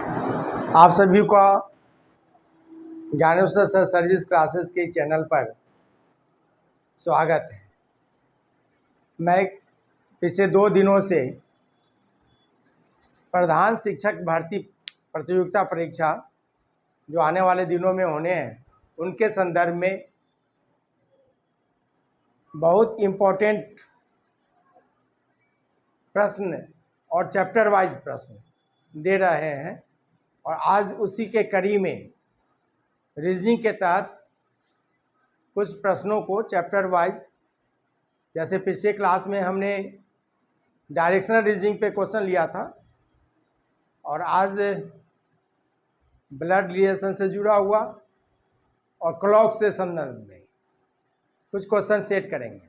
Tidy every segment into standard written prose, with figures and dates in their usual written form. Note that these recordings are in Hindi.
आप सभी का ज्ञानेश्वर सर सर्विस क्लासेस के चैनल पर स्वागत है। मैं पिछले 2 दिनों से प्रधान शिक्षक भर्ती प्रतियोगिता परीक्षा जो आने वाले दिनों में होने हैं उनके संदर्भ में बहुत इम्पोर्टेंट प्रश्न और चैप्टर वाइज प्रश्न दे रहे हैं और आज उसी के कड़ी में रीजनिंग के तहत कुछ प्रश्नों को चैप्टर वाइज, जैसे पिछले क्लास में हमने डायरेक्शनल रीजनिंग पे क्वेश्चन लिया था और आज ब्लड रिलेशन से जुड़ा हुआ और क्लॉक से संदर्भ में कुछ क्वेश्चन सेट करेंगे।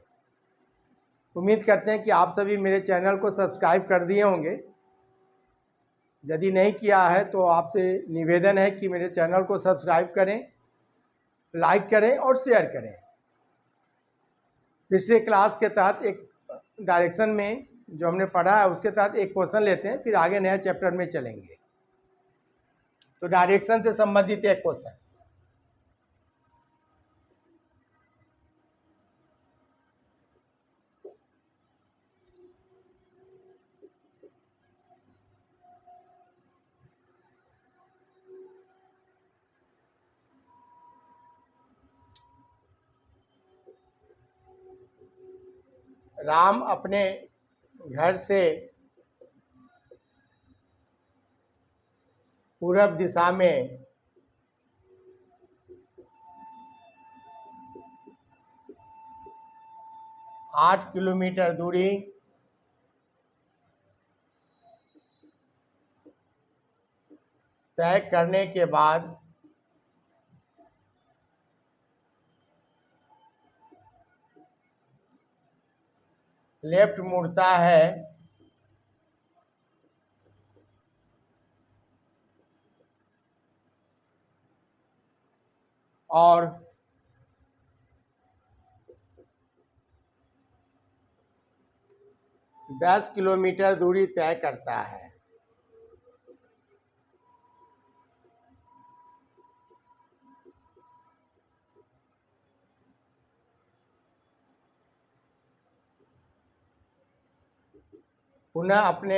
उम्मीद करते हैं कि आप सभी मेरे चैनल को सब्सक्राइब कर दिए होंगे। यदि नहीं किया है तो आपसे निवेदन है कि मेरे चैनल को सब्सक्राइब करें, लाइक करें और शेयर करें। पिछले क्लास के तहत एक डायरेक्शन में जो हमने पढ़ा है उसके तहत एक क्वेश्चन लेते हैं, फिर आगे नए चैप्टर में चलेंगे। तो डायरेक्शन से संबंधित एक क्वेश्चन, राम अपने घर से पूरब दिशा में 8 किलोमीटर दूरी तय करने के बाद लेफ्ट मुड़ता है और 10 किलोमीटर दूरी तय करता है। पुनः अपने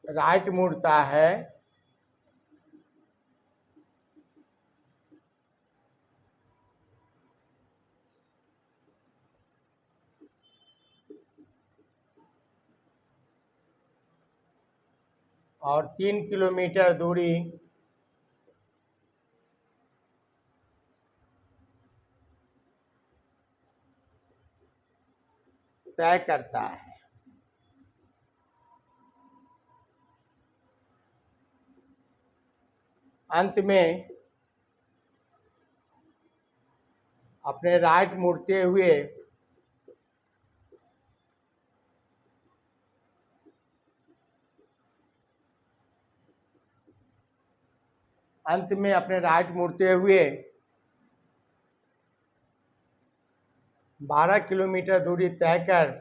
राइट मुड़ता है और 3 किलोमीटर दूरी तय करता है। अंत में अपने राइट मुड़ते हुए अंत में अपने राइट मुड़ते हुए 12 किलोमीटर दूरी तय कर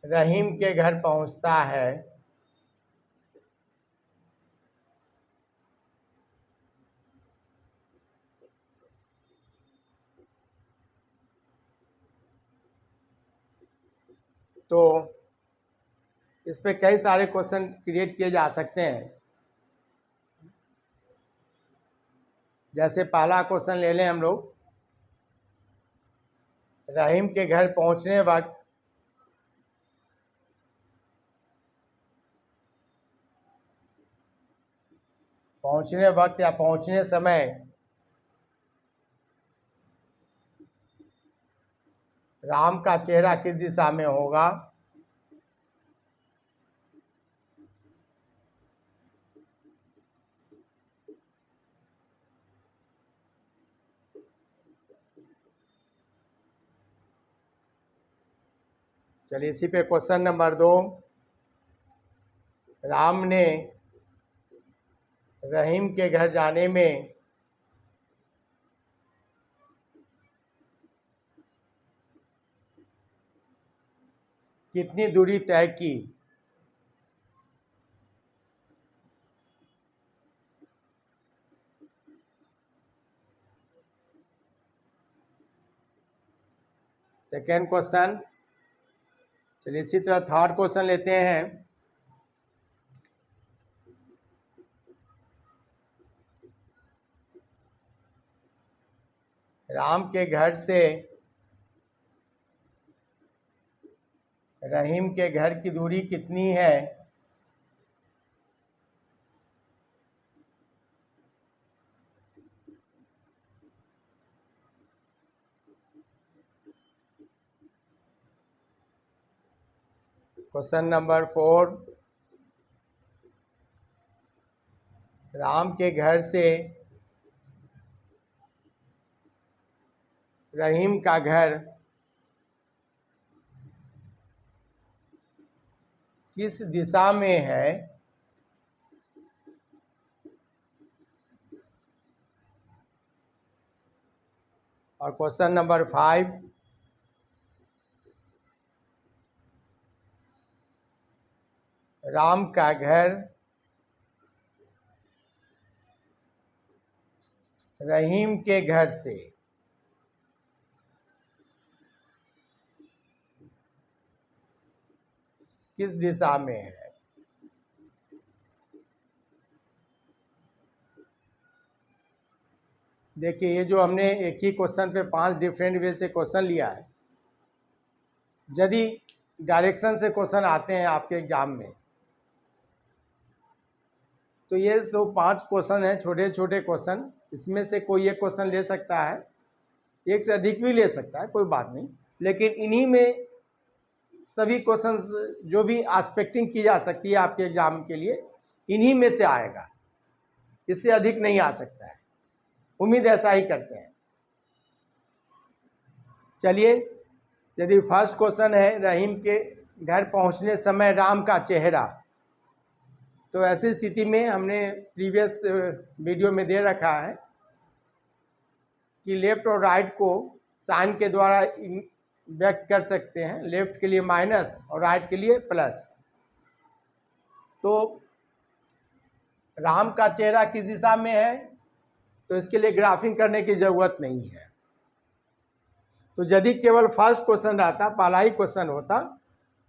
रहीम के घर पहुंचता है। तो इस पे कई सारे क्वेश्चन क्रिएट किए जा सकते हैं। जैसे पहला क्वेश्चन ले लें हम लोग, रहीम के घर पहुंचने वक्त या पहुंचने समय राम का चेहरा किस दिशा में होगा? चलिए इसी पे क्वेश्चन नंबर 2, राम ने रहीम के घर जाने में कितनी दूरी तय की। Second question. चलिए इसी तरह थर्ड क्वेश्चन लेते हैं। राम के घर से रहीम के घर की दूरी कितनी है। Question number 4। राम के घर से रहीम का घर किस दिशा में है। और क्वेश्चन नंबर 5। राम का घर रहीम के घर से किस दिशा में है। देखिए ये जो हमने एक ही क्वेश्चन पे 5 डिफरेंट वे से क्वेश्चन लिया है। यदि डायरेक्शन से क्वेश्चन आते हैं आपके एग्जाम में तो ये जो 5 क्वेश्चन हैं छोटे छोटे क्वेश्चन, इसमें से कोई एक क्वेश्चन ले सकता है, एक से अधिक भी ले सकता है, कोई बात नहीं। लेकिन इन्हीं में सभी क्वेश्चंस जो भी एस्पेक्टिंग की जा सकती है आपके एग्जाम के लिए, इन्हीं में से आएगा, इससे अधिक नहीं आ सकता है। उम्मीद ऐसा ही करते हैं। चलिए, यदि फर्स्ट क्वेश्चन है रहीम के घर पहुंचने समय राम का चेहरा, तो ऐसी स्थिति में हमने प्रीवियस वीडियो में दे रखा है कि लेफ्ट और राइट को साइन के द्वारा व्यक्त कर सकते हैं। लेफ्ट के लिए माइनस और राइट के लिए प्लस। तो राम का चेहरा किस दिशा में है, तो इसके लिए ग्राफिंग करने की ज़रूरत नहीं है। तो यदि केवल फर्स्ट क्वेश्चन रहता, पहला ही क्वेश्चन होता,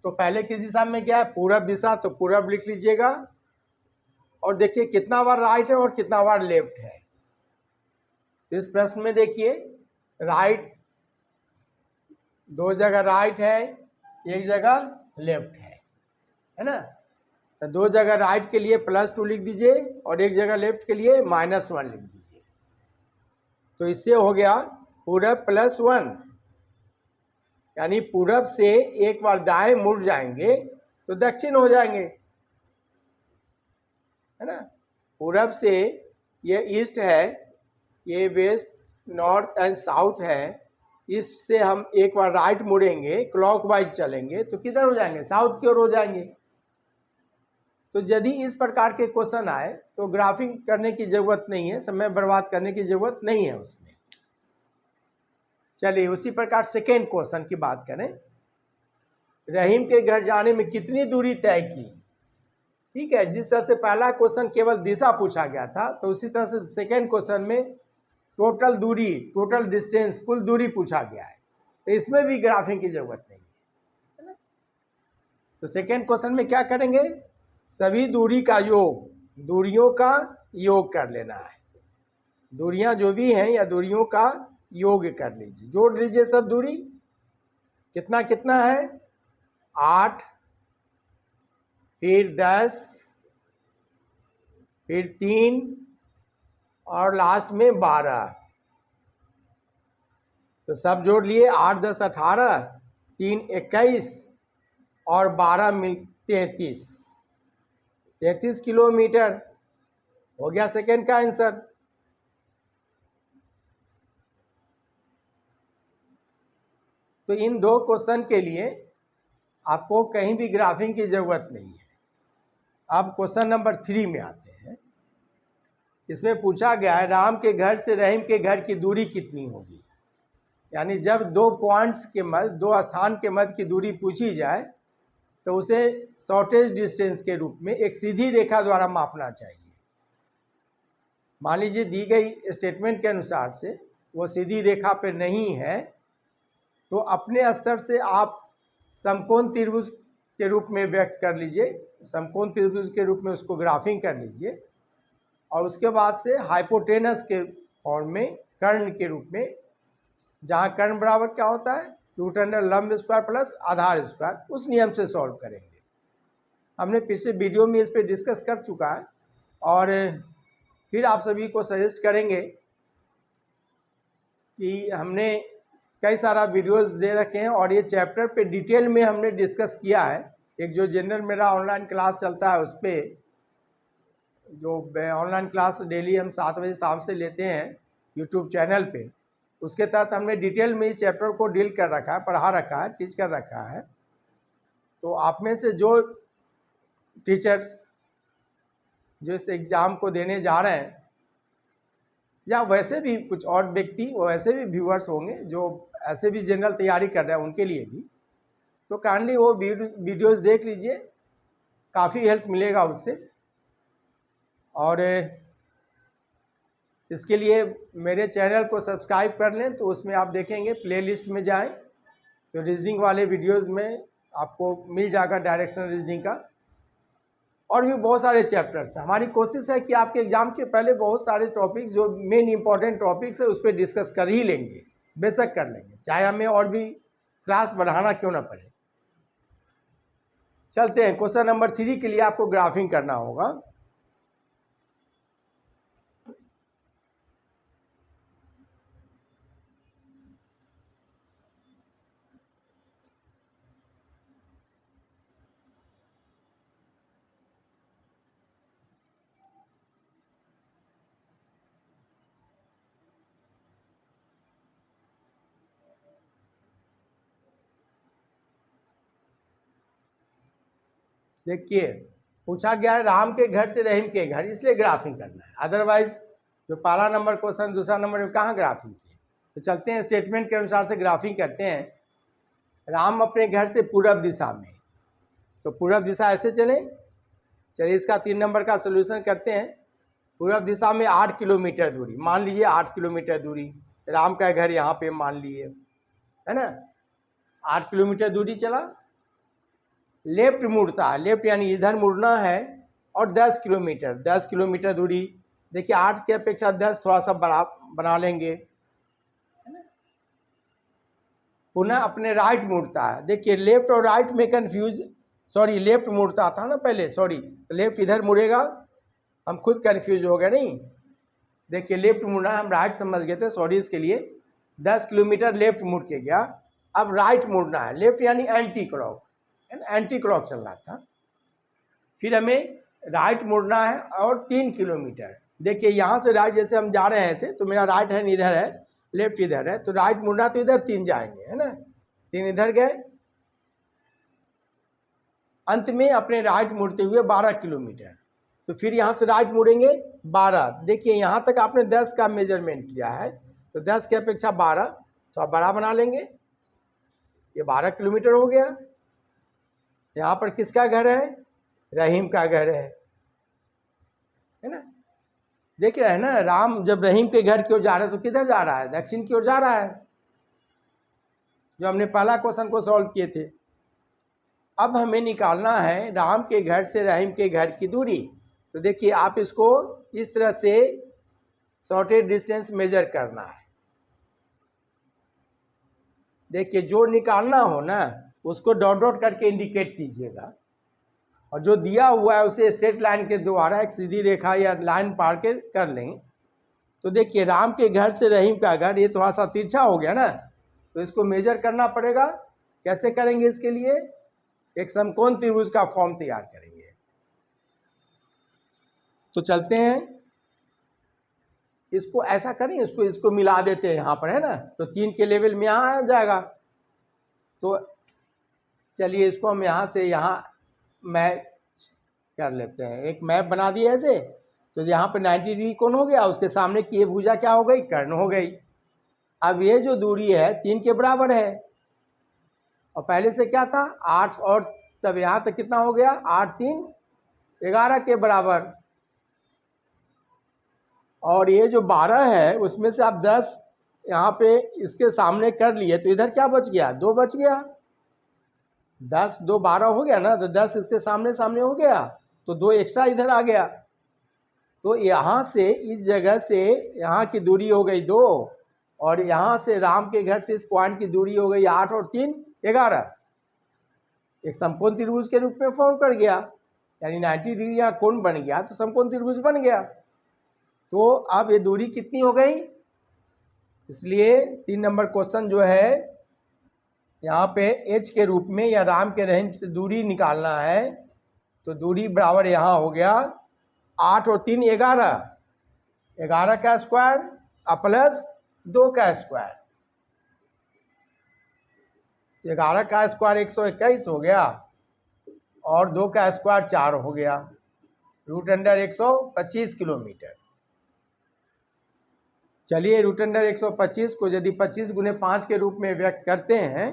तो पहले किस दिशा में क्या है, पूरब दिशा, तो पूरब लिख लीजिएगा। और देखिए कितना बार राइट है और कितना बार लेफ्ट है। तो इस प्रश्न में देखिए राइट 2 जगह राइट है, 1 जगह लेफ्ट है ना। तो 2 जगह राइट के लिए +2 लिख दीजिए और 1 जगह लेफ्ट के लिए -1 लिख दीजिए। तो इससे हो गया पूरब +1, यानी पूरब से एक बार दाएं मुड़ जाएंगे तो दक्षिण हो जाएंगे, है ना। पूरब से ये ईस्ट है, ये वेस्ट, नॉर्थ एंड साउथ है। ईस्ट से हम एक बार राइट मुड़ेंगे, क्लॉकवाइज चलेंगे तो किधर हो जाएंगे, साउथ की ओर हो जाएंगे। तो यदि इस प्रकार के क्वेश्चन आए तो ग्राफिंग करने की ज़रूरत नहीं है, समय बर्बाद करने की ज़रूरत नहीं है उसमें। चलिए उसी प्रकार सेकेंड क्वेश्चन की बात करें। रहीम के घर जाने में कितनी दूरी तय की। ठीक है, जिस तरह से पहला क्वेश्चन केवल दिशा पूछा गया था, तो उसी तरह से सेकेंड क्वेश्चन में टोटल दूरी, टोटल डिस्टेंस, कुल दूरी पूछा गया है। तो इसमें भी ग्राफिंग की जरूरत नहीं है ना। तो सेकेंड क्वेश्चन में क्या करेंगे, सभी दूरी का योग, दूरियों का योग कर लेना है। दूरियां जो भी हैं या दूरियों का योग कर लीजिए, जोड़ लीजिए सब दूरी। कितना कितना है, 8, फिर 10, फिर 3 और लास्ट में 12। तो सब जोड़ लिए, 8 10 18, 3 21 और 12 मिल 33 किलोमीटर हो गया सेकेंड का आंसर। तो इन 2 क्वेश्चन के लिए आपको कहीं भी ग्राफिंग की जरूरत नहीं है। अब क्वेश्चन नंबर 3 में आते हैं। इसमें पूछा गया है राम के घर से रहीम के घर की दूरी कितनी होगी। यानी जब 2 पॉइंट्स के मध्य, 2 स्थान के मध्य की दूरी पूछी जाए तो उसे शॉर्टेज डिस्टेंस के रूप में एक सीधी रेखा द्वारा मापना चाहिए। मान लीजिए दी गई स्टेटमेंट के अनुसार से वो सीधी रेखा पे नहीं है, तो अपने स्तर से आप समकोण त्रिभुज के रूप में व्यक्त कर लीजिए, समकोण त्रिभुज के रूप में उसको ग्राफिंग कर लीजिए, और उसके बाद से हाइपोटेनस के फॉर्म में कर्ण के रूप में, जहाँ कर्ण बराबर क्या होता है, रूट अंडर लंब स्क्वायर प्लस आधार स्क्वायर, उस नियम से सॉल्व करेंगे। हमने पिछले वीडियो में इस पर डिस्कस कर चुका है, और फिर आप सभी को सजेस्ट करेंगे कि हमने कई सारा वीडियोस दे रखे हैं और ये चैप्टर पे डिटेल में हमने डिस्कस किया है। एक जो जनरल मेरा ऑनलाइन क्लास चलता है, उस पर जो ऑनलाइन क्लास डेली हम 7 बजे शाम से लेते हैं यूट्यूब चैनल पे, उसके तहत हमने डिटेल में इस चैप्टर को डील कर रखा है, पढ़ा रखा है, टीच कर रखा है। तो आप में से जो टीचर्स जो इस एग्ज़ाम को देने जा रहे हैं, या वैसे भी कुछ और व्यक्ति, वैसे भी व्यूअर्स होंगे जो ऐसे भी जनरल तैयारी कर रहे हैं, उनके लिए भी, तो काइंडली वो वीडियोस देख लीजिए, काफ़ी हेल्प मिलेगा उससे। और इसके लिए मेरे चैनल को सब्सक्राइब कर लें, तो उसमें आप देखेंगे प्लेलिस्ट में जाएं तो रीजनिंग वाले वीडियोस में आपको मिल जाएगा डायरेक्शनल रीजनिंग का, और भी बहुत सारे चैप्टर्स हैं। हमारी कोशिश है कि आपके एग्ज़ाम के पहले बहुत सारे टॉपिक्स जो मेन इंपॉर्टेंट टॉपिक्स है उस पर डिस्कस कर ही लेंगे, बेशक कर लेंगे, चाहे हमें और भी क्लास बढ़ाना क्यों ना पड़े। चलते हैं, क्वेश्चन नंबर 3 के लिए आपको ग्राफिंग करना होगा। देखिए, पूछा गया है राम के घर से रहीम के घर, इसलिए ग्राफिंग करना है, अदरवाइज जो पहला नंबर क्वेश्चन दूसरा नंबर में कहाँ ग्राफिंग किए। तो चलते हैं, स्टेटमेंट के अनुसार से ग्राफिंग करते हैं। राम अपने घर से पूरब दिशा में, तो पूरब दिशा ऐसे चले, चलिए इसका 3 नंबर का सोल्यूशन करते हैं। पूरब दिशा में 8 किलोमीटर दूरी, मान लीजिए 8 किलोमीटर दूरी, राम का घर यहाँ पे मान लिए, है ना, 8 किलोमीटर दूरी चला। लेफ्ट मुड़ता है, लेफ्ट यानी इधर मुड़ना है, और 10 किलोमीटर दूरी, देखिए 8 की अपेक्षा 10 थोड़ा सा बड़ा बना लेंगे, है ना। पुनः अपने राइट मुड़ता है, देखिए लेफ्ट और राइट में कंफ्यूज, सॉरी लेफ्ट मुड़ता था ना पहले, सॉरी, तो लेफ्ट इधर मुड़ेगा, हम खुद कंफ्यूज हो गए, नहीं, देखिए लेफ्ट मुड़ना है, हम राइट समझ गए थे, सॉरी इसके लिए। 10 किलोमीटर लेफ्ट मुड़ के गया, अब राइट मुड़ना है, लेफ्ट यानी एंटी क्लॉक, एंटी क्लॉक चलना था। फिर हमें राइट मुड़ना है और 3 किलोमीटर, देखिए यहाँ से राइट जैसे हम जा रहे हैं ऐसे, तो मेरा राइट हैंड इधर है, लेफ्ट इधर है, तो राइट मुड़ना तो इधर 3 जाएंगे, है ना, 3 इधर गए। अंत में अपने राइट मुड़ते हुए 12 किलोमीटर, तो फिर यहाँ से राइट मुड़ेंगे 12, देखिए यहाँ तक आपने 10 का मेजरमेंट किया है, तो 10 की अपेक्षा 12, तो आप बड़ा बना लेंगे, ये 12 किलोमीटर हो गया। यहाँ पर किसका घर है, रहीम का घर है ना, देख रहे हैं ना, राम जब रहीम के घर की ओर जा रहा है तो किधर जा रहा है, दक्षिण की ओर जा रहा है, जो हमने पहला क्वेश्चन को सॉल्व किए थे। अब हमें निकालना है राम के घर से रहीम के घर की दूरी, तो देखिए आप इसको इस तरह से शॉर्टेज डिस्टेंस मेजर करना है। देखिए जो निकालना हो ना उसको डॉट डॉट करके इंडिकेट कीजिएगा, और जो दिया हुआ है उसे स्ट्रेट लाइन के द्वारा एक सीधी रेखा या लाइन पार के कर लें। तो देखिए राम के घर से रहीम का घर, ये थोड़ा सा तिरछा हो गया ना, तो इसको मेजर करना पड़ेगा। कैसे करेंगे, इसके लिए एक समकोण त्रिभुज का फॉर्म तैयार करेंगे। तो चलते हैं, इसको ऐसा करें, इसको मिला देते हैं यहाँ पर, है ना, तो 3 के लेवल में यहाँ आ जाएगा। तो चलिए इसको हम यहाँ से यहाँ मैच कर लेते हैं, एक मैप बना दिया ऐसे, तो यहाँ पे 90 डिग्री कोण हो गया, उसके सामने की ये भुजा क्या हो गई, कर्ण हो गई। अब ये जो दूरी है 3 के बराबर है, और पहले से क्या था 8 और तब यहाँ तक कितना हो गया, 8 3 11 के बराबर। और ये जो 12 है उसमें से आप 10 यहाँ पे इसके सामने कर लिए तो इधर क्या बच गया, 2 बच गया। 10 2 12 हो गया ना, तो 10 इसके सामने सामने हो गया, तो 2 एक्स्ट्रा इधर आ गया। तो यहाँ से इस जगह से यहाँ की दूरी हो गई 2, और यहाँ से राम के घर से इस पॉइंट की दूरी हो गई 8 और 3 11। एक समकोण त्रिभुज के रूप में फॉर्म कर गया, यानी 90 डिग्री यहाँ कोण बन गया, तो समकोण त्रिभुज बन गया। तो अब ये दूरी कितनी हो गई, इसलिए 3 नंबर क्वेश्चन जो है यहाँ पे h के रूप में या राम के रहम से दूरी निकालना है, तो दूरी बराबर यहाँ हो गया 8 और 3 11, 11 का स्क्वायर प्लस 2 का स्क्वायर, 11 का स्क्वायर 121 हो गया और 2 का स्क्वायर 4 हो गया, रूट अंडर 125 किलोमीटर। चलिए रूट अंडर 125 को यदि 25 गुने 5 के रूप में व्यक्त करते हैं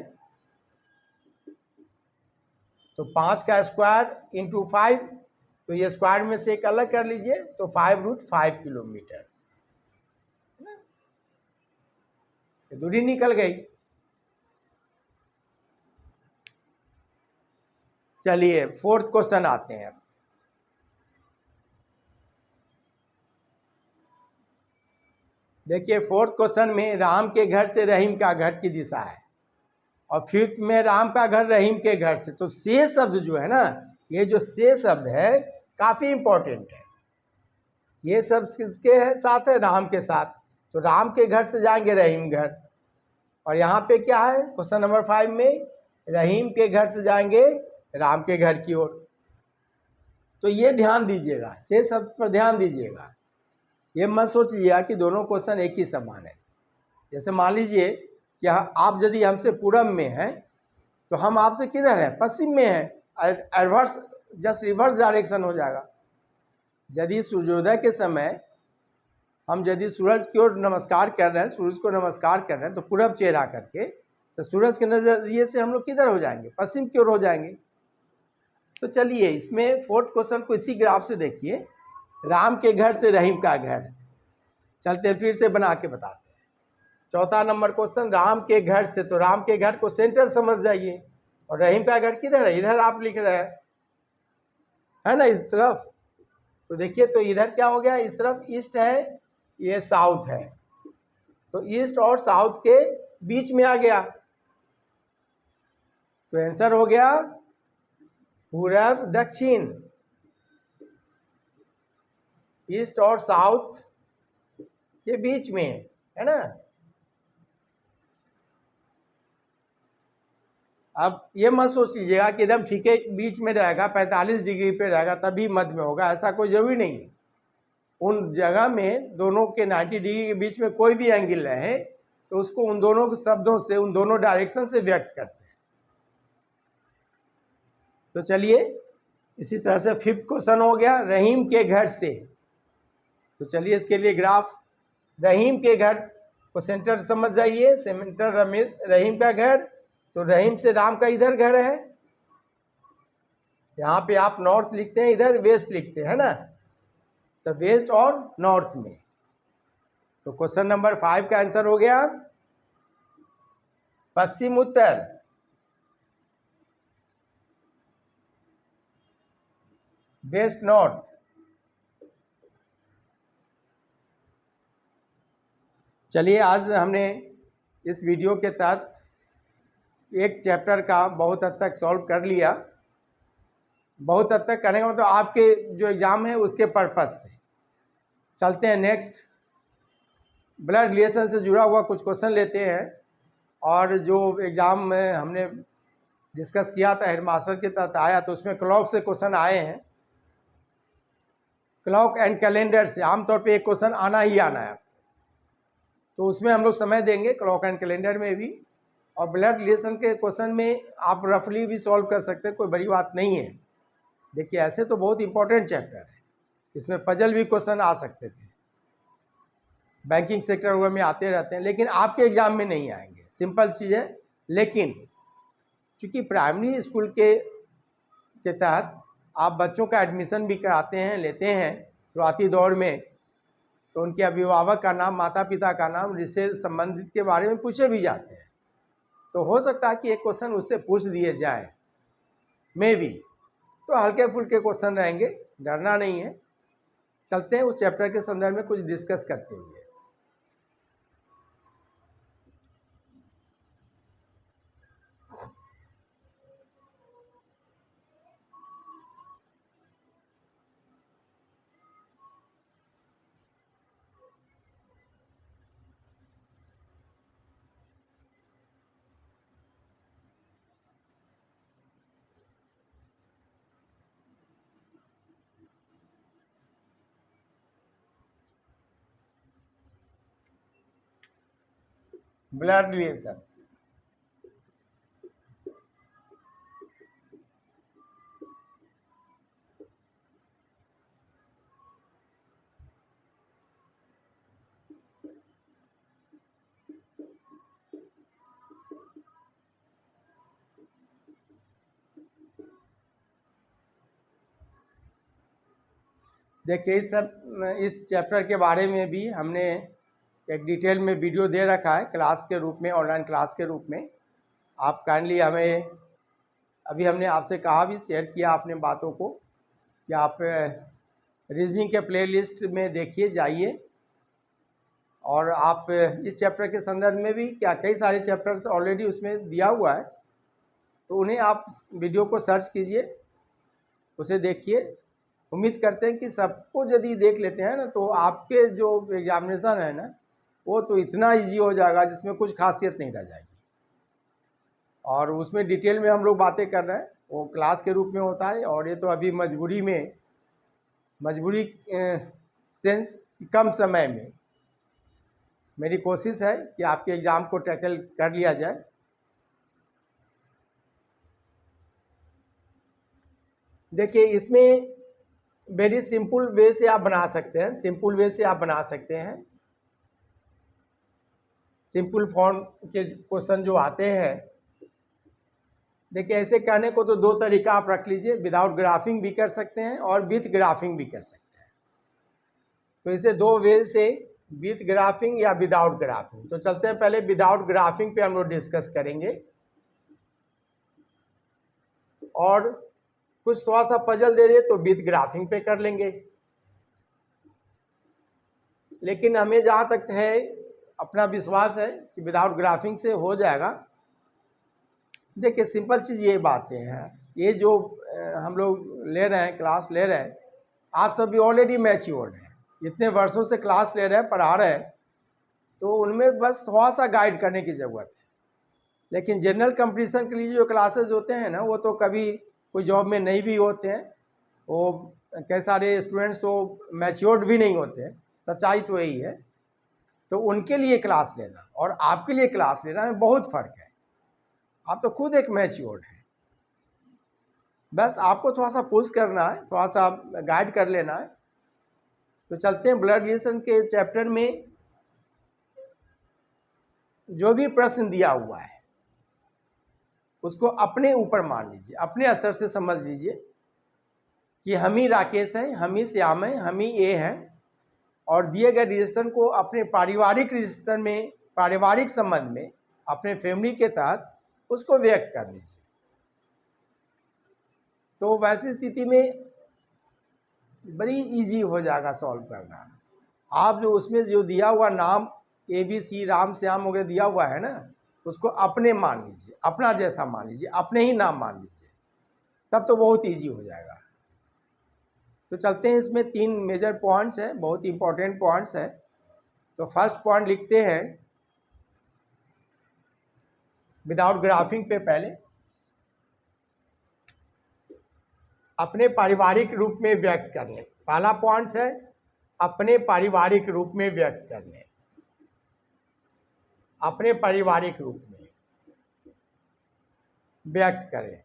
तो 5 का स्क्वायर इंटू 5, तो ये स्क्वायर में से एक अलग कर लीजिए, तो 5√5 किलोमीटर दूरी निकल गई। चलिए 4th क्वेश्चन आते हैं। देखिए 4th क्वेश्चन में राम के घर से रहीम का घर की दिशा है, और 5th में राम का घर रहीम के घर से। तो से शब्द जो है ना, ये जो से शब्द है काफ़ी इंपॉर्टेंट है। ये शब्द किसके है साथ है, राम के साथ। तो राम के घर से जाएंगे रहीम घर, और यहाँ पे क्या है क्वेश्चन नंबर 5 में, रहीम के घर से जाएंगे राम के घर की ओर। तो ये ध्यान दीजिएगा, से शब्द पर ध्यान दीजिएगा, ये मत सोच लिया कि दोनों क्वेश्चन एक ही समान है। जैसे मान लीजिए कि आप यदि हमसे पूरब में हैं तो हम आपसे किधर हैं, पश्चिम में हैं, एडवर्स जस्ट रिवर्स डायरेक्शन हो जाएगा। यदि सूर्योदय के समय हम यदि सूरज की ओर नमस्कार कर रहे हैं, सूरज को नमस्कार कर रहे हैं, तो पूरब चेहरा करके, तो सूरज के नजरिए से हम लोग किधर हो जाएंगे, पश्चिम की ओर हो जाएंगे। तो चलिए इसमें 4th क्वेश्चन को इसी ग्राफ से देखिए, राम के घर से रहीम का घर। चलते फिर से बना के बताते हैं। 4था नंबर क्वेश्चन, राम के घर से, तो राम के घर को सेंटर समझ जाइए, और रहीम का घर किधर है, इधर आप लिख रहे हैं, है ना, इस तरफ। तो देखिए तो इधर क्या हो गया, इस तरफ ईस्ट है, ये साउथ है, तो ईस्ट और साउथ के बीच में आ गया। तो आंसर हो गया पूरब दक्षिण, ईस्ट और साउथ के बीच में, है ना। अब ये मत सोच लीजिएगा कि एकदम ठीक है बीच में रहेगा, 45 डिग्री पे रहेगा तभी मध्य में होगा, ऐसा कोई जरूरी नहीं है। उन जगह में दोनों के 90 डिग्री के बीच में कोई भी एंगल रहे तो उसको उन दोनों के शब्दों से, उन दोनों डायरेक्शन से व्यक्त करते हैं। तो चलिए इसी तरह से 5th क्वेश्चन हो गया, रहीम के घर से। तो चलिए इसके लिए ग्राफ, रहीम के घर को सेंटर समझ जाइए, सेंटर रहीम का घर, तो रहीम से राम का इधर घर है, यहाँ पे आप नॉर्थ लिखते हैं, इधर वेस्ट लिखते हैं ना, तो वेस्ट और नॉर्थ में। तो क्वेश्चन नंबर 5 का आंसर हो गया पश्चिम उत्तर। West north. चलिए आज हमने इस वीडियो के तहत एक चैप्टर का बहुत हद तक सॉल्व कर लिया। बहुत हद तक करने का मतलब आपके जो एग्ज़ाम है उसके पर्पज़ से। चलते हैं नेक्स्ट, ब्लड रिलेशन से जुड़ा हुआ कुछ क्वेश्चन लेते हैं। और जो एग्ज़ाम में हमने डिस्कस किया था हेडमास्टर के तहत आया, तो उसमें क्लॉक से क्वेश्चन आए हैं। क्लॉक एंड कैलेंडर से आमतौर पे एक क्वेश्चन आना ही आना है, तो उसमें हम लोग समय देंगे क्लॉक एंड कैलेंडर में भी। और ब्लड रिलेशन के क्वेश्चन में आप रफली भी सॉल्व कर सकते हैं, कोई बड़ी बात नहीं है। देखिए ऐसे तो बहुत इंपॉर्टेंट चैप्टर है, इसमें पजल भी क्वेश्चन आ सकते थे, बैंकिंग सेक्टर वगैरह में आते रहते हैं, लेकिन आपके एग्जाम में नहीं आएंगे, सिंपल चीज़ है। लेकिन चूँकि प्राइमरी स्कूल के के तहत आप बच्चों का एडमिशन भी कराते हैं, लेते हैं शुरुआती दौर में, तो उनके अभिभावक का नाम, माता पिता का नाम, रिश्ते संबंधित के बारे में पूछे भी जाते हैं। तो हो सकता है कि एक क्वेश्चन उससे पूछ दिए जाए, मे भी। तो हल्के फुल्के क्वेश्चन रहेंगे, डरना नहीं है। चलते हैं उस चैप्टर के संदर्भ में कुछ डिस्कस करते हुए। Blood relations. देखिए इस चैप्टर के बारे में भी हमने एक डिटेल में वीडियो दे रखा है क्लास के रूप में, ऑनलाइन क्लास के रूप में। आप काइंडली हमें, अभी हमने आपसे कहा भी, शेयर किया अपने बातों को कि आप रीजनिंग के प्लेलिस्ट में देखिए, जाइए। और आप इस चैप्टर के संदर्भ में भी क्या कई सारे चैप्टर्स ऑलरेडी उसमें दिया हुआ है, तो उन्हें आप वीडियो को सर्च कीजिए, उसे देखिए। उम्मीद करते हैं कि सबको यदि देख लेते हैं ना, तो आपके जो एग्जामिनेशन है ना, वो तो इतना इजी हो जाएगा जिसमें कुछ खासियत नहीं रह जाएगी। और उसमें डिटेल में हम लोग बातें कर रहे हैं, वो क्लास के रूप में होता है। और ये तो अभी मजबूरी सेंस कम समय में मेरी कोशिश है कि आपके एग्ज़ाम को टैकल कर लिया जाए। देखिए इसमें वेरी सिंपल वे से आप बना सकते हैं, सिंपल फॉर्म के क्वेश्चन जो आते हैं। देखिए ऐसे कहने को तो दो तरीका आप रख लीजिए, विदाउट ग्राफिंग भी कर सकते हैं और विथ ग्राफिंग भी कर सकते हैं। तो इसे दो वे से, विथ ग्राफिंग या विदाउट ग्राफिंग। तो चलते हैं पहले विदाउट ग्राफिंग पे हम लोग डिस्कस करेंगे, और कुछ थोड़ा सा पजल दे दे तो विथ ग्राफिंग पे कर लेंगे। लेकिन हमें जहाँ तक है अपना विश्वास है कि विदाउट ग्राफिंग से हो जाएगा। देखिए सिंपल चीज़ ये बातें हैं, ये जो हम लोग ले रहे हैं, क्लास ले रहे हैं, आप सभी ऑलरेडी मैच्योर्ड हैं, इतने वर्षों से क्लास ले रहे हैं, पढ़ा रहे हैं, तो उनमें बस थोड़ा सा गाइड करने की ज़रूरत है। लेकिन जनरल कंपटीशन के लिए जो क्लासेज होते हैं ना, वो तो कभी कोई जॉब में नहीं भी होते हैं, वो कई सारे स्टूडेंट्स तो मैच्योर्ड भी नहीं होते हैं, सच्चाई तो यही है। तो उनके लिए क्लास लेना और आपके लिए क्लास लेना में बहुत फ़र्क है। आप तो खुद एक मैच्योर्ड हैं, बस आपको थोड़ा सा पुश करना है, थोड़ा सा गाइड कर लेना है। तो चलते हैं ब्लड रिलेशन के चैप्टर में। जो भी प्रश्न दिया हुआ है उसको अपने ऊपर मान लीजिए, अपने स्तर से समझ लीजिए कि हम ही राकेश हैं, हम ही श्याम हैं, हम ही ये हैं, और दिए गए रिलेशन को अपने पारिवारिक रिश्ते में, पारिवारिक संबंध में, अपने फैमिली के तहत उसको व्यक्त कर लीजिए। तो वैसी स्थिति में बड़ी इजी हो जाएगा सॉल्व करना। आप जो उसमें जो दिया हुआ नाम ABC, राम श्याम वगैरह दिया हुआ है ना, उसको अपने मान लीजिए, अपना जैसा मान लीजिए, अपने ही नाम मान लीजिए, तब तो बहुत इजी हो जाएगा। तो चलते हैं, इसमें 3 मेजर पॉइंट्स हैं, बहुत इंपॉर्टेंट पॉइंट्स हैं। तो फर्स्ट पॉइंट लिखते हैं विदाउट ग्राफिंग पे, पहले अपने पारिवारिक रूप में व्यक्त कर लें। पहला पॉइंट है अपने पारिवारिक रूप में व्यक्त कर लें, अपने पारिवारिक रूप में व्यक्त करें।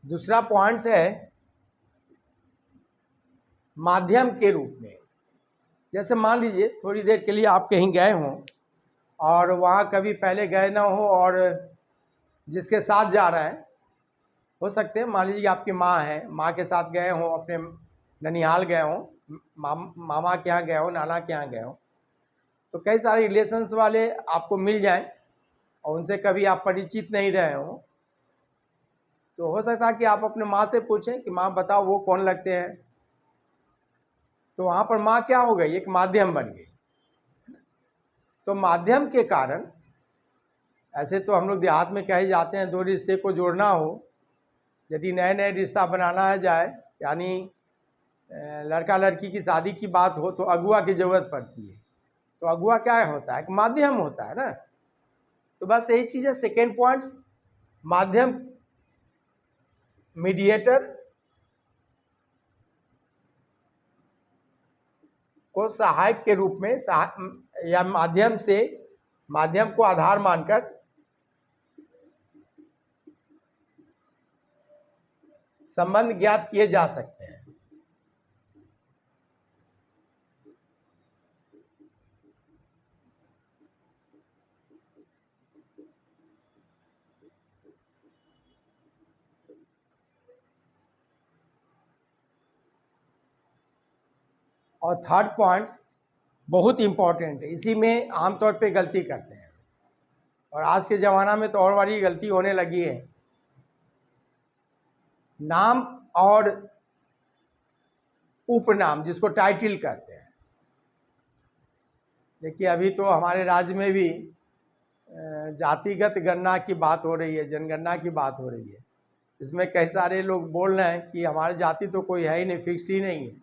दूसरा पॉइंट है माध्यम के रूप में। जैसे मान लीजिए थोड़ी देर के लिए आप कहीं गए हों और वहाँ कभी पहले गए ना हो और जिसके साथ जा रहा है, हो सकते हैं मान लीजिए आपकी माँ है, माँ के साथ गए हों, अपने ननिहाल गए हों, मामा के यहाँ गए हों, नाना के यहाँ गए हों, तो कई सारे रिलेशंस वाले आपको मिल जाएं और उनसे कभी आप परिचित नहीं रहे हों, तो हो सकता है कि आप अपने माँ से पूछें कि माँ बताओ वो कौन लगते हैं। तो वहाँ पर माँ क्या हो गई, एक माध्यम बन गई। तो माध्यम के कारण, ऐसे तो हम लोग देहात में कहे जाते हैं, दो रिश्ते को जोड़ना हो, यदि नए नए रिश्ता बनाना है जाए, यानी लड़का लड़की की शादी की बात हो, तो अगुआ की ज़रूरत पड़ती है। तो अगुआ क्या होता है, एक माध्यम होता है ना। तो बस यही चीज़ है। सेकेंड पॉइंट्स, माध्यम, मीडिएटर को सहायक के रूप में या माध्यम से, माध्यम को आधार मानकर संबंध ज्ञात किए जा सकते हैं। और थर्ड पॉइंट्स बहुत इंपॉर्टेंट है, इसी में आमतौर पे गलती करते हैं, और आज के ज़माना में तो और बड़ी गलती होने लगी है। नाम और उपनाम, जिसको टाइटल कहते हैं। देखिए अभी तो हमारे राज्य में भी जातिगत गणना की बात हो रही है, जनगणना की बात हो रही है। इसमें कई सारे लोग बोल रहे हैं कि हमारी जाति तो कोई है ही नहीं, फिक्स्ड ही नहीं है,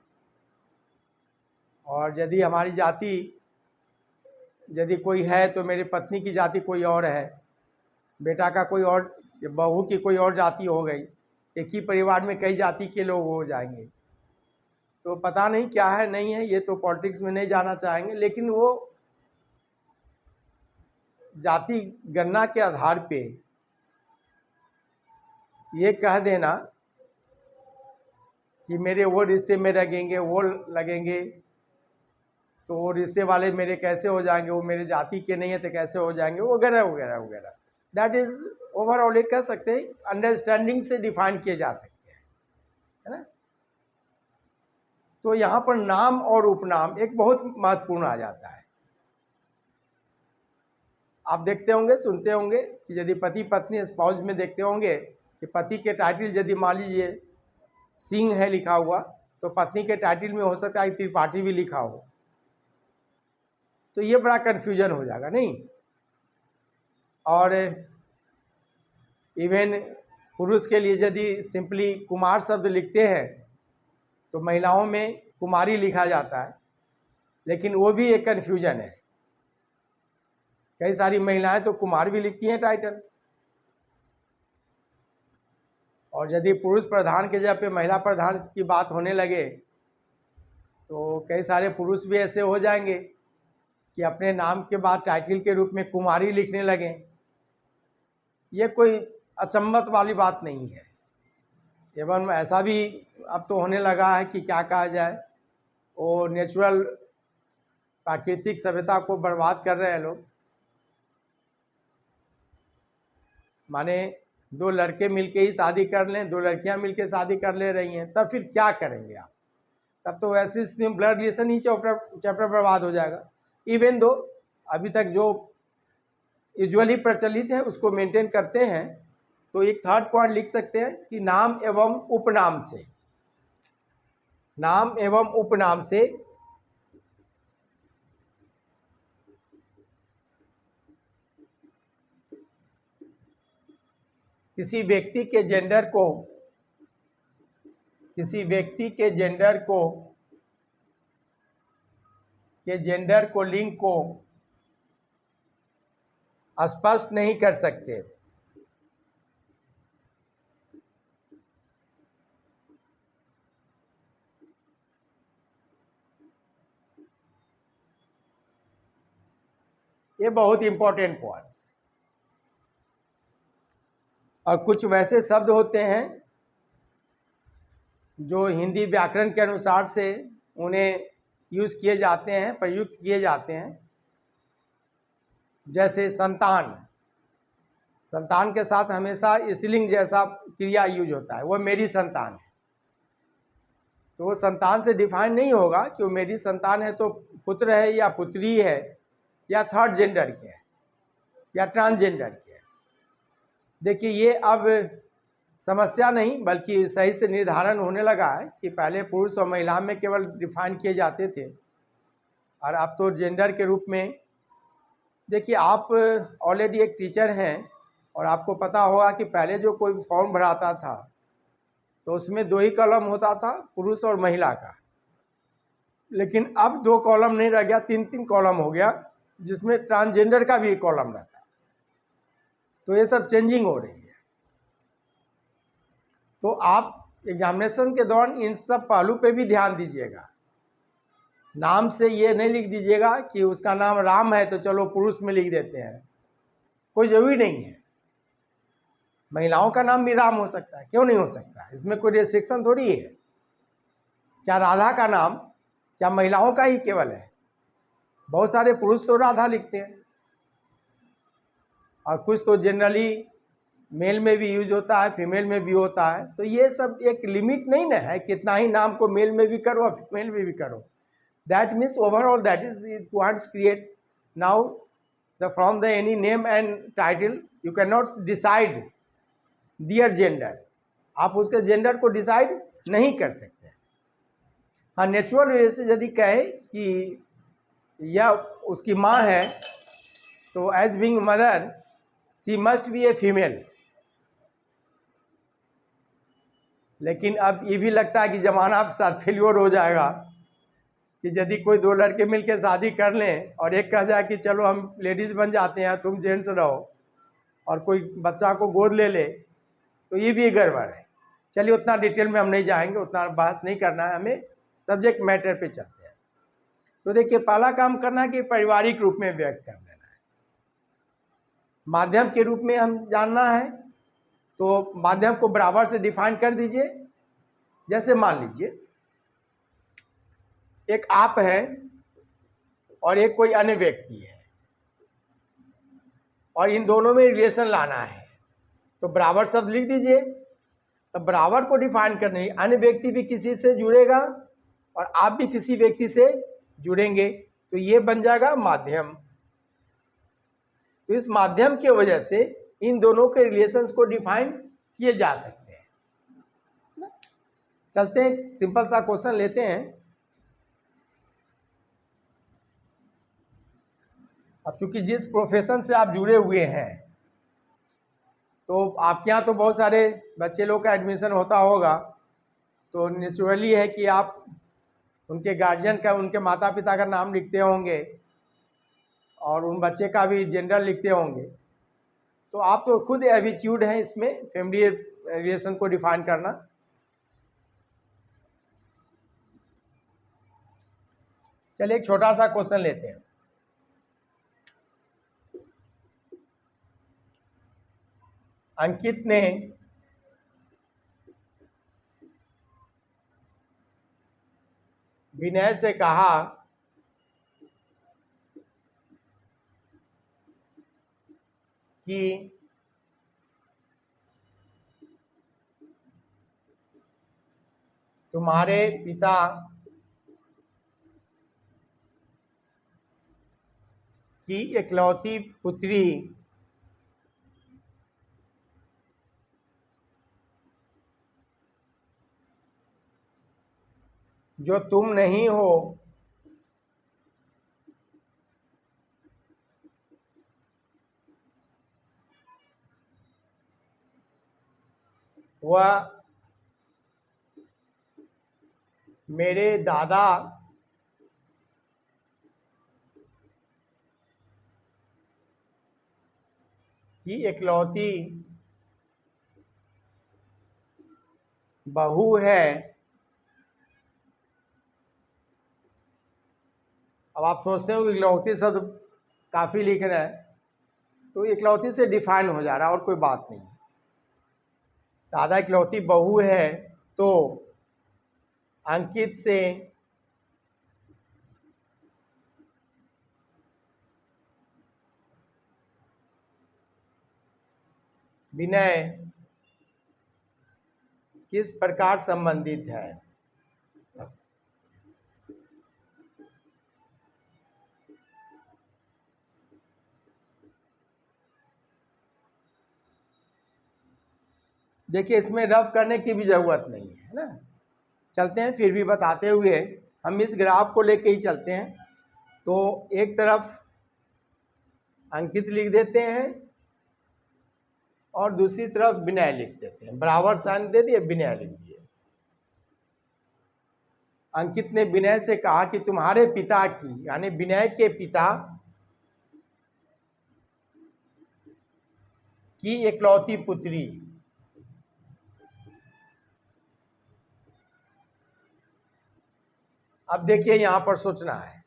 और यदि हमारी जाति, यदि कोई है तो मेरी पत्नी की जाति कोई और है, बेटा का कोई और, बहू की कोई और जाति हो गई, एक ही परिवार में कई जाति के लोग हो जाएंगे। तो पता नहीं क्या है नहीं है, ये तो पॉलिटिक्स में नहीं जाना चाहेंगे, लेकिन वो जाति गणना के आधार पे ये कह देना कि मेरे वो रिश्ते में लगेंगे, वो लगेंगे, तो वो रिश्ते वाले मेरे कैसे हो जाएंगे, वो मेरे जाति के नहीं है तो कैसे हो जाएंगे, वगैरह वगैरह वगैरह। दैट इज ओवरऑल एक कह सकते हैं अंडरस्टैंडिंग से डिफाइन किए जा सकते हैं, है ना। तो यहाँ पर नाम और उपनाम एक बहुत महत्वपूर्ण आ जाता है। आप देखते होंगे, सुनते होंगे कि यदि पति पत्नी स्पाउस में देखते होंगे कि पति के टाइटल यदि मान लीजिए सिंह है लिखा हुआ, तो पत्नी के टाइटल में हो सकता है त्रिपाठी भी लिखा हो, तो ये बड़ा कन्फ्यूजन हो जाएगा नहीं। और इवन पुरुष के लिए यदि सिंपली कुमार शब्द लिखते हैं तो महिलाओं में कुमारी लिखा जाता है, लेकिन वो भी एक कन्फ्यूजन है। कई सारी महिलाएं तो कुमार भी लिखती हैं टाइटल, और यदि पुरुष प्रधान के जगह पे महिला प्रधान की बात होने लगे तो कई सारे पुरुष भी ऐसे हो जाएंगे कि अपने नाम के बाद टाइटल के रूप में कुमारी लिखने लगें। ये कोई अचंभत वाली बात नहीं है। एवं ऐसा भी अब तो होने लगा है कि क्या कहा जाए, वो नेचुरल प्राकृतिक सभ्यता को बर्बाद कर रहे हैं लोग। माने दो लड़के मिलके ही शादी कर लें, दो लड़कियां मिलके शादी कर ले रही हैं, तब फिर क्या करेंगे आप? तब तो वैसे ब्लड रिलेशन ही चैप्टर बर्बाद हो जाएगा। इवन दो अभी तक जो यूजुअली प्रचलित है उसको मेंटेन करते हैं, तो एक थर्ड पॉइंट लिख सकते हैं कि नाम एवं उपनाम से, नाम एवं उपनाम से किसी व्यक्ति के जेंडर को, किसी व्यक्ति के जेंडर को लिंग को स्पष्ट नहीं कर सकते। ये बहुत इंपॉर्टेंट पॉइंट्स। और कुछ वैसे शब्द होते हैं जो हिंदी व्याकरण के अनुसार से उन्हें यूज़ किए जाते हैं, प्रयुक्त किए जाते हैं, जैसे संतान, संतान के साथ हमेशा स्त्रीलिंग जैसा क्रिया यूज होता है, वो मेरी संतान है। तो वो संतान से डिफाइन नहीं होगा कि वो मेरी संतान है तो पुत्र है या पुत्री है या थर्ड जेंडर के है या ट्रांसजेंडर के है। देखिए ये अब समस्या नहीं बल्कि सही से निर्धारण होने लगा है कि पहले पुरुष और महिला में केवल डिफाइन किए जाते थे और अब तो जेंडर के रूप में। देखिए आप ऑलरेडी एक टीचर हैं और आपको पता होगा कि पहले जो कोई फॉर्म भराता था तो उसमें 2 ही कॉलम होता था, पुरुष और महिला का, लेकिन अब 2 कॉलम नहीं रह गया, 3 कॉलम हो गया, जिसमें ट्रांसजेंडर का भी कॉलम रहता है। तो ये सब चेंजिंग हो रही है। तो आप एग्जामिनेशन के दौरान इन सब पहलू पे भी ध्यान दीजिएगा। नाम से ये नहीं लिख दीजिएगा कि उसका नाम राम है तो चलो पुरुष में लिख देते हैं, कोई ज़रूरी नहीं है। महिलाओं का नाम भी राम हो सकता है, क्यों नहीं हो सकता, इसमें कोई रेस्ट्रिक्शन थोड़ी है। क्या राधा का नाम क्या महिलाओं का ही केवल है? बहुत सारे पुरुष तो राधा लिखते हैं और कुछ तो जनरली मेल में भी यूज होता है, फीमेल में भी होता है। तो ये सब एक लिमिट नहीं ना है, कितना ही नाम को मेल में भी करो और फीमेल में भी करो। That means overall that is points create now the from the any name and title you can not decide their gender. आप उसके जेंडर को डिसाइड नहीं कर सकते। हाँ, नेचुरल वे से यदि कहे कि यह उसकी माँ है तो as being mother she must be a female. लेकिन अब ये भी लगता है कि ज़माना साथ फेल्योर हो जाएगा कि यदि कोई 2 लड़के मिलकर शादी कर लें और एक कह जाए कि चलो हम लेडीज़ बन जाते हैं तुम जेंट्स रहो, और कोई बच्चा को गोद ले ले, तो ये भी गड़बड़ है। चलिए उतना डिटेल में हम नहीं जाएंगे, उतना बहस नहीं करना है, हमें सब्जेक्ट मैटर पे चलते हैं। तो देखिए पहला काम करना है कि पारिवारिक रूप में व्यक्त कर लेना है। माध्यम के रूप में हम जानना है तो माध्यम को बराबर से डिफाइन कर दीजिए। जैसे मान लीजिए एक आप है और एक कोई अन्य व्यक्ति है और इन दोनों में रिलेशन लाना है तो बराबर शब्द लिख दीजिए। तो बराबर को डिफाइन करने, अन्य व्यक्ति भी किसी से जुड़ेगा और आप भी किसी व्यक्ति से जुड़ेंगे, तो ये बन जाएगा माध्यम। तो इस माध्यम की वजह से इन दोनों के रिलेशंस को डिफाइन किए जा सकते हैं। चलते हैं, एक सिंपल सा क्वेश्चन लेते हैं। अब चूंकि जिस प्रोफेशन से आप जुड़े हुए हैं तो आपके यहाँ तो बहुत सारे बच्चे लोग का एडमिशन होता होगा, तो नेचुरली है कि आप उनके गार्जियन का, उनके माता पिता का नाम लिखते होंगे और उन बच्चे का भी जेंडर लिखते होंगे। तो आप तो खुद एविच्यूड हैं इसमें फैमिली रिलेशन को डिफाइन करना। चलिए एक छोटा सा क्वेश्चन लेते हैं। अंकित ने विनय से कहा कि तुम्हारे पिता की इकलौती पुत्री जो तुम नहीं हो वह मेरे दादा की इकलौती बहू है। अब आप सोचते हो कि इकलौती शब्द काफ़ी लिख रहे हैं, तो इकलौती से डिफाइन हो जा रहा है और कोई बात नहीं। दादा इकलौती बहू है तो अंकित से विनय किस प्रकार संबंधित है? देखिए, इसमें रफ करने की भी ज़रूरत नहीं है ना। चलते हैं फिर भी बताते हुए, हम इस ग्राफ को लेके ही चलते हैं। तो एक तरफ अंकित लिख देते हैं और दूसरी तरफ विनय लिख देते हैं, बराबर साइन दे दिए, विनय लिख दिए। अंकित ने विनय से कहा कि तुम्हारे पिता की, यानी विनय के पिता की इकलौती पुत्री अब देखिए यहां पर सोचना है,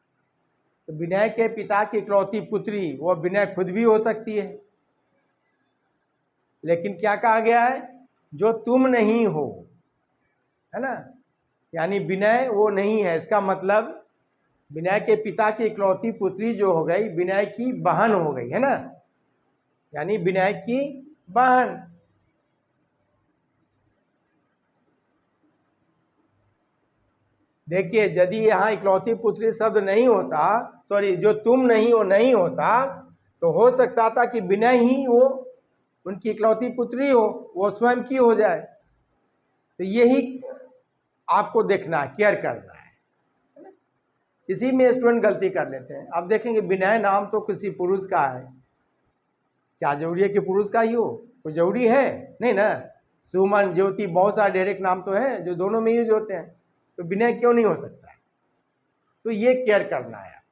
तो विनय के पिता की इकलौती पुत्री, वो विनय खुद भी हो सकती है, लेकिन क्या कहा गया है, जो तुम नहीं हो, है ना। यानी विनय वो नहीं है, इसका मतलब विनय के पिता की इकलौती पुत्री जो हो गई, विनय की बहन हो गई, है ना, यानी विनय की बहन। देखिए, यदि यहाँ इकलौती पुत्री शब्द नहीं होता, सॉरी, जो तुम नहीं हो नहीं होता, तो हो सकता था कि विनय ही वो उनकी इकलौती पुत्री हो, वो स्वयं की हो जाए। तो यही आपको देखना है, केयर करना है। इसी में स्टूडेंट गलती कर लेते हैं। अब देखेंगे विनय नाम तो किसी पुरुष का है, क्या जरूरी है कि पुरुष का ही हो? कोई जरूरी है नहीं ना। सुमन, ज्योति, बहुत सारे डायरेक्ट नाम तो हैं जो दोनों में यूज होते हैं, तो विनय क्यों नहीं हो सकता है? तो ये केयर करना है।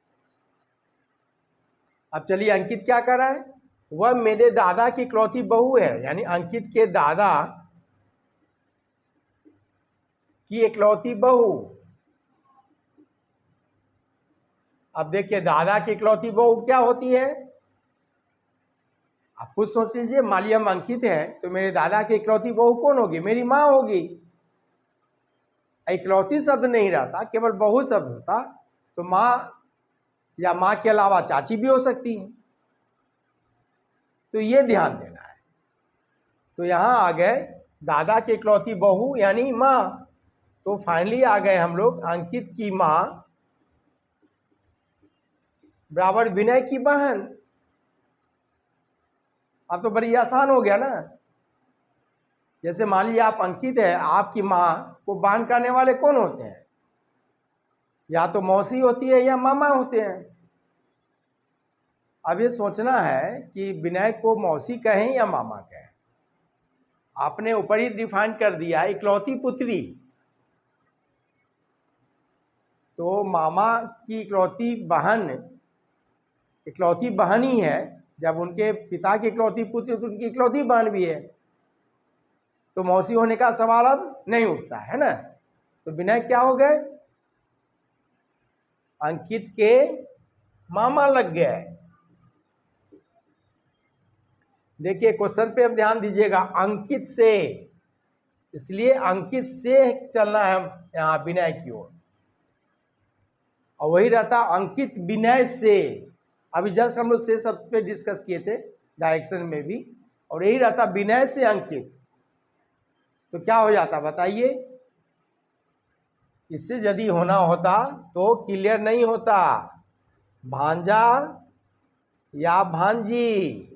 अब चलिए, अंकित क्या कर रहा है, वह मेरे दादा की इकलौती बहू है, यानी अंकित के दादा की इकलौती बहू। अब देखिए, दादा की इकलौती बहू क्या होती है, आप खुद सोच लीजिए। मान लिया हम अंकित है, तो मेरे दादा की इकलौती बहू कौन होगी? मेरी माँ होगी। इकलौती शब्द नहीं रहता, केवल बहू शब्द होता, तो माँ या माँ के अलावा चाची भी हो सकती है। तो ये ध्यान देना है। तो यहाँ आ गए दादा की इकलौती बहू यानी माँ। तो फाइनली आ गए हम लोग अंकित की माँ बराबर विनय की बहन। अब तो बड़ी आसान हो गया ना। जैसे मान लीजिए आप अंकित है, आपकी माँ को बहन करने वाले कौन होते हैं? या तो मौसी होती है या मामा होते हैं। अब ये सोचना है कि विनय को मौसी कहें या मामा कहें। आपने ऊपर ही डिफाइन कर दिया इकलौती पुत्री, तो मामा की इकलौती बहन इकलौती बहन ही है। जब उनके पिता की इकलौती पुत्री तो उनकी इकलौती बहन भी है, तो मौसी होने का सवाल अब नहीं उठता है ना। तो विनय क्या हो गए? अंकित के मामा लग गए। देखिए क्वेश्चन पे अब ध्यान दीजिएगा, अंकित से, इसलिए अंकित से चलना है यहाँ विनय की ओर, और वही रहता अंकित विनय से। अभी जस्ट हम लोग से सब पे डिस्कस किए थे डायरेक्शन में भी, और यही रहता विनय से अंकित। तो क्या हो जाता बताइए? इससे यदि होना होता तो क्लियर नहीं होता, भांजा या भांजी,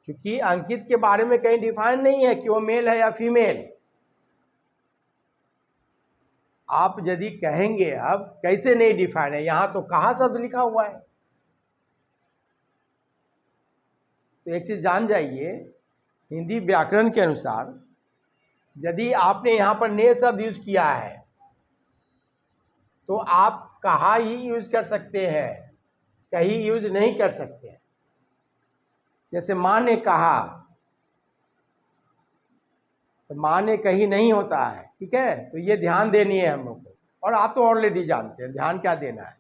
क्योंकि अंकित के बारे में कहीं डिफाइन नहीं है कि वो मेल है या फीमेल। आप यदि कहेंगे, अब कैसे नहीं डिफाइन है, यहां तो कहा शब्द लिखा हुआ है। तो एक चीज जान जाइए, हिंदी व्याकरण के अनुसार यदि आपने यहां पर ने शब्द यूज किया है, तो आप कहा ही यूज कर सकते हैं, कहीं यूज नहीं कर सकते हैं। जैसे मां ने कहा, तो मां ने कही नहीं होता है, ठीक है। तो ये ध्यान देनी है हम लोग को, और आप तो ऑलरेडी जानते हैं ध्यान क्या देना है।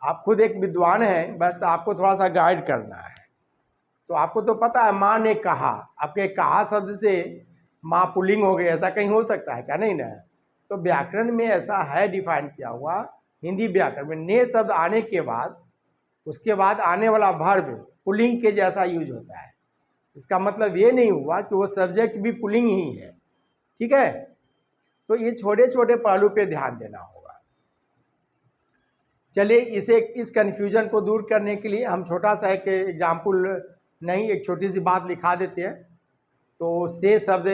आप खुद एक विद्वान हैं, बस आपको थोड़ा सा गाइड करना है। तो आपको तो पता है मां ने कहा, आपके कहा शब्द से मां पुल्लिंग हो गई, ऐसा कहीं हो सकता है क्या? नहीं ना। तो व्याकरण में ऐसा है डिफाइन किया हुआ, हिंदी व्याकरण में ने शब्द आने के बाद उसके बाद आने वाला वर्ब पुलिंग के जैसा यूज होता है। इसका मतलब ये नहीं हुआ कि वो सब्जेक्ट भी पुलिंग ही है, ठीक है। तो ये छोटे छोटे पहलू पे ध्यान देना होगा। चलिए इस कन्फ्यूजन को दूर करने के लिए हम छोटा सा एक एग्जाम्पल नहीं, एक छोटी सी बात लिखा देते हैं। तो से शब्द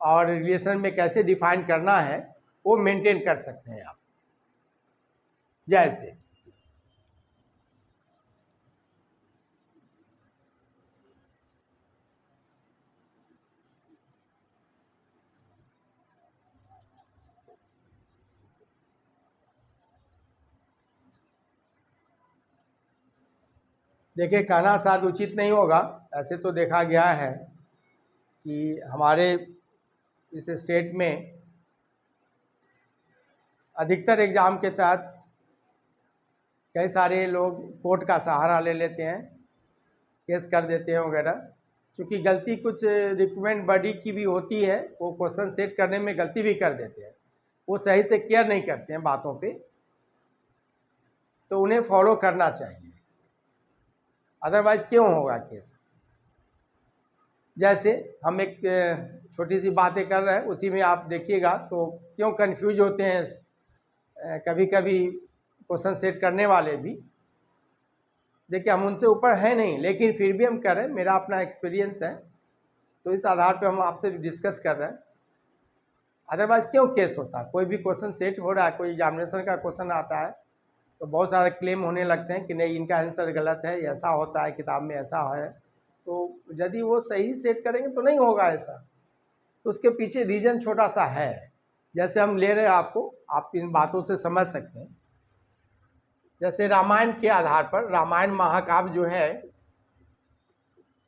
और रिलेशन में कैसे डिफाइन करना है वो मेंटेन कर सकते हैं आप। जैसे देखिए, कहना शायद उचित नहीं होगा, ऐसे तो देखा गया है कि हमारे इस स्टेट में अधिकतर एग्ज़ाम के तहत कई सारे लोग कोर्ट का सहारा ले लेते हैं, केस कर देते हैं वगैरह। चूँकि गलती कुछ रिक्रूटमेंट बॉडी की भी होती है, वो क्वेश्चन सेट करने में गलती भी कर देते हैं, वो सही से केयर नहीं करते हैं बातों पे, तो उन्हें फॉलो करना चाहिए, अदरवाइज क्यों होगा केस। जैसे हम एक छोटी सी बातें कर रहे हैं, उसी में आप देखिएगा तो क्यों कंफ्यूज होते हैं कभी कभी क्वेश्चन सेट करने वाले भी। देखिए, हम उनसे ऊपर है नहीं, लेकिन फिर भी हम कर रहे हैं, मेरा अपना एक्सपीरियंस है, तो इस आधार पे हम आपसे डिस्कस कर रहे हैं। अदरवाइज क्यों केस होता है, कोई भी क्वेश्चन सेट हो रहा है, कोई एग्जामिनेशन का क्वेश्चन आता है तो बहुत सारे क्लेम होने लगते हैं कि नहीं इनका आंसर गलत है, ऐसा होता है, किताब में ऐसा है। तो यदि वो सही सेट करेंगे तो नहीं होगा ऐसा, तो उसके पीछे रीज़न छोटा सा है। जैसे हम ले रहे हैं आपको, आप इन बातों से समझ सकते हैं। जैसे रामायण के आधार पर, रामायण महाकाव्य जो है,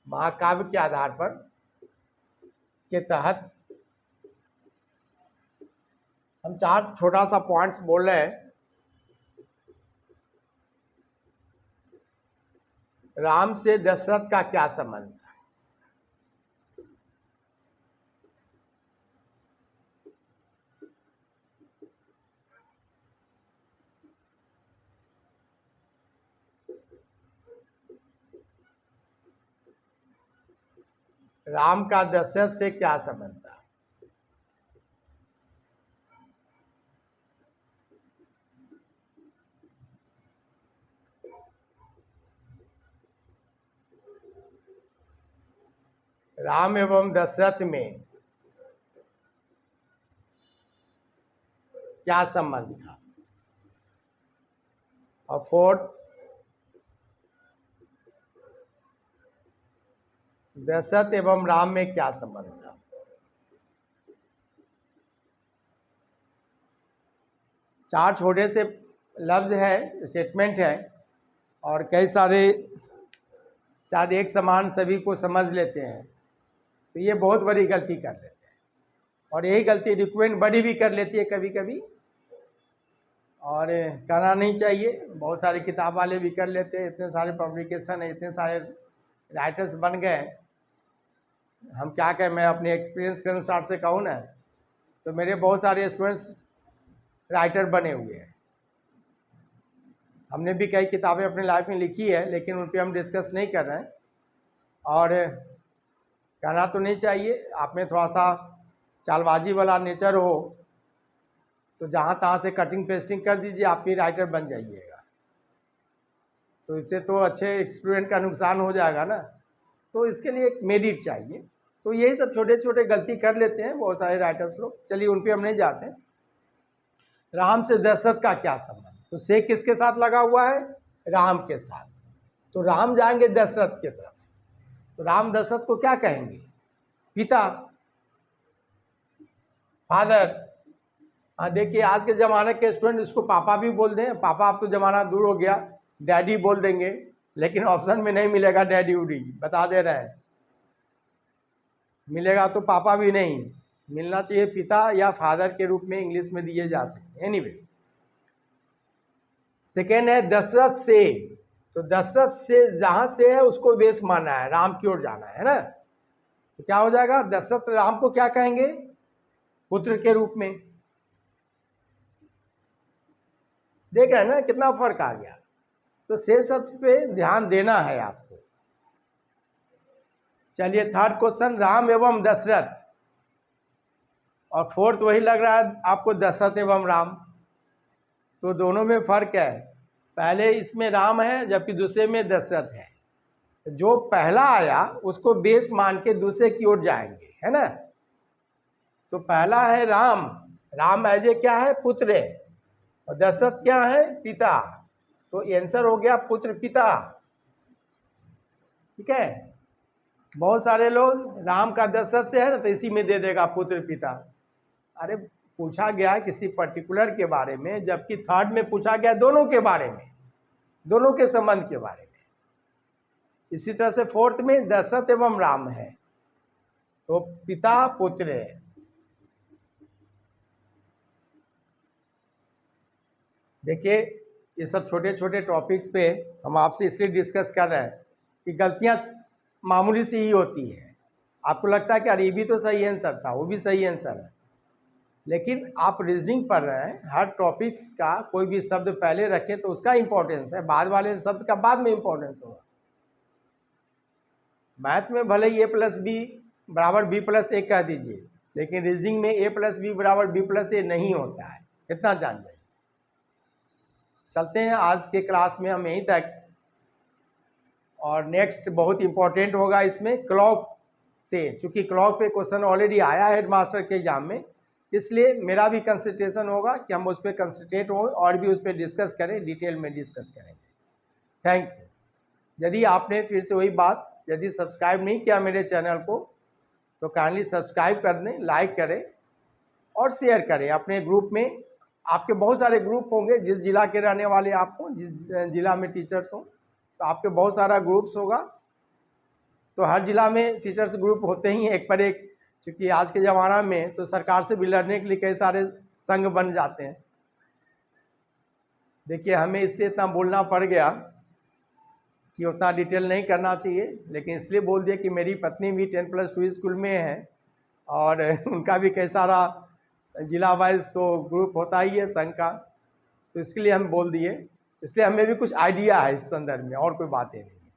महाकाव्य के आधार पर के तहत हम 4 छोटा सा पॉइंट्स बोल रहे हैं। राम से दशरथ का क्या संबंध था? राम का दशरथ से क्या संबंध था? राम एवं दशरथ में क्या संबंध था? और फोर्थ, दशरथ एवं राम में क्या संबंध था? चार छोटे से लफ्ज है, स्टेटमेंट है, और कई सारे शायद एक समान सभी को समझ लेते हैं, तो ये बहुत बड़ी गलती कर लेते हैं। और यही गलती रिक्वेस्ट बड़ी भी कर लेती है कभी कभी, और करना नहीं चाहिए। बहुत सारे किताब वाले भी कर लेते हैं, इतने सारे पब्लिकेशन है, इतने सारे राइटर्स बन गए। हम क्या कहें, मैं अपने एक्सपीरियंस के अनुसार से कहूँ ना, तो मेरे बहुत सारे स्टूडेंट्स राइटर बने हुए हैं। हमने भी कई किताबें अपनी लाइफ में लिखी है, लेकिन उन पर हम डिस्कस नहीं कर रहे हैं। और कहना तो नहीं चाहिए, आप में थोड़ा सा चालबाजी वाला नेचर हो तो जहाँ तहाँ से कटिंग पेस्टिंग कर दीजिए, आप भी राइटर बन जाइएगा, तो इससे तो अच्छे स्टूडेंट का नुकसान हो जाएगा ना। तो इसके लिए एक मेरिट चाहिए। तो यही सब छोटे छोटे गलती कर लेते हैं बहुत सारे राइटर्स लोग। चलिए उन पे हम नहीं जाते। राम से दशरथ का क्या संबंध? तो से किसके साथ लगा हुआ है? राम के साथ। तो राम जाएंगे दशरथ की तरफ, तो राम दशरथ को क्या कहेंगे? पिता, फादर। हाँ, देखिए आज के ज़माने के स्टूडेंट इसको पापा भी बोल दें। पापा अब तो ज़माना दूर हो गया, डैडी बोल देंगे, लेकिन ऑप्शन में नहीं मिलेगा डैडी उडी, बता दे रहे हैं। मिलेगा तो पापा भी नहीं, मिलना चाहिए पिता या फादर के रूप में इंग्लिश में दिए जा सकते हैं। एनीवे, सेकेंड है दशरथ से। तो दशरथ से जहाँ से है उसको वेश मानना है, राम की ओर जाना है ना। तो क्या हो जाएगा? दशरथ राम को क्या कहेंगे? पुत्र के रूप में। देख रहे हैं ना कितना फर्क आ गया। तो से शब्द पे ध्यान देना है आपको। चलिए थर्ड क्वेश्चन, राम एवं दशरथ, और फोर्थ वही लग रहा है आपको, दशरथ एवं राम। तो दोनों में फर्क है, पहले इसमें राम है जबकि दूसरे में दशरथ है। जो पहला आया उसको बेस मान के दूसरे की ओर जाएंगे, है ना। तो पहला है राम, राम एज ए क्या है, पुत्र है, और दशरथ क्या है, पिता। तो आंसर हो गया पुत्र पिता। ठीक है, बहुत सारे लोग राम का दशरथ से है ना, तो इसी में दे देगा पुत्र पिता। अरे पूछा गया है किसी पर्टिकुलर के बारे में, जबकि थर्ड में पूछा गया दोनों के बारे में, दोनों के संबंध के बारे में। इसी तरह से फोर्थ में दशरथ एवं राम है, तो पिता पुत्र है। देखिए ये सब छोटे छोटे टॉपिक्स पे हम आपसे इसलिए डिस्कस कर रहे हैं कि गलतियां मामूली सी ही होती है। आपको लगता है कि अरे ये भी तो सही आंसर था, वो भी सही आंसर है, लेकिन आप रीजनिंग पढ़ रहे हैं, हर टॉपिक्स का कोई भी शब्द पहले रखें तो उसका इंपॉर्टेंस है, बाद वाले शब्द का बाद में इंपॉर्टेंस होगा। मैथ में भले ही a+b बराबर b+a कह दीजिए, लेकिन रीजनिंग में a+b बराबर b+a नहीं होता है, इतना जान जाइए। चलते हैं आज के क्लास में हम यहीं तक, और नेक्स्ट बहुत इंपॉर्टेंट होगा इसमें क्लॉक से, चूँकि क्लॉक पे क्वेश्चन ऑलरेडी आया है हेडमास्टर के एग्जाम में, इसलिए मेरा भी कंसंट्रेशन होगा कि हम उस पर कंसंट्रेट हों और भी उस पर डिस्कस करें, डिटेल में डिस्कस करेंगे। Thank you. यदि आपने फिर से वही बात, यदि सब्सक्राइब नहीं किया मेरे चैनल को तो काइंडली सब्सक्राइब कर दें, लाइक करें और शेयर करें अपने ग्रुप में। आपके बहुत सारे ग्रुप होंगे, जिस जिला के रहने वाले आप हों, जिस जिला में टीचर्स हों, तो आपके बहुत सारा ग्रुप्स होगा। तो हर जिला में टीचर्स ग्रुप होते ही एक पर एक, क्योंकि आज के ज़माना में तो सरकार से भी लड़ने के लिए कई सारे संघ बन जाते हैं। देखिए हमें इसलिए इतना बोलना पड़ गया कि उतना डिटेल नहीं करना चाहिए, लेकिन इसलिए बोल दिया कि मेरी पत्नी भी 10+2 स्कूल में है, और उनका भी कई सारा जिला वाइज तो ग्रुप होता ही है संघ का, तो इसके लिए हम बोल दिए, इसलिए हमें भी कुछ आइडिया है इस संदर्भ में, और कोई बातें नहीं है।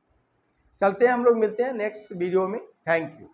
चलते हैं, हम लोग मिलते हैं नेक्स्ट वीडियो में। Thank you.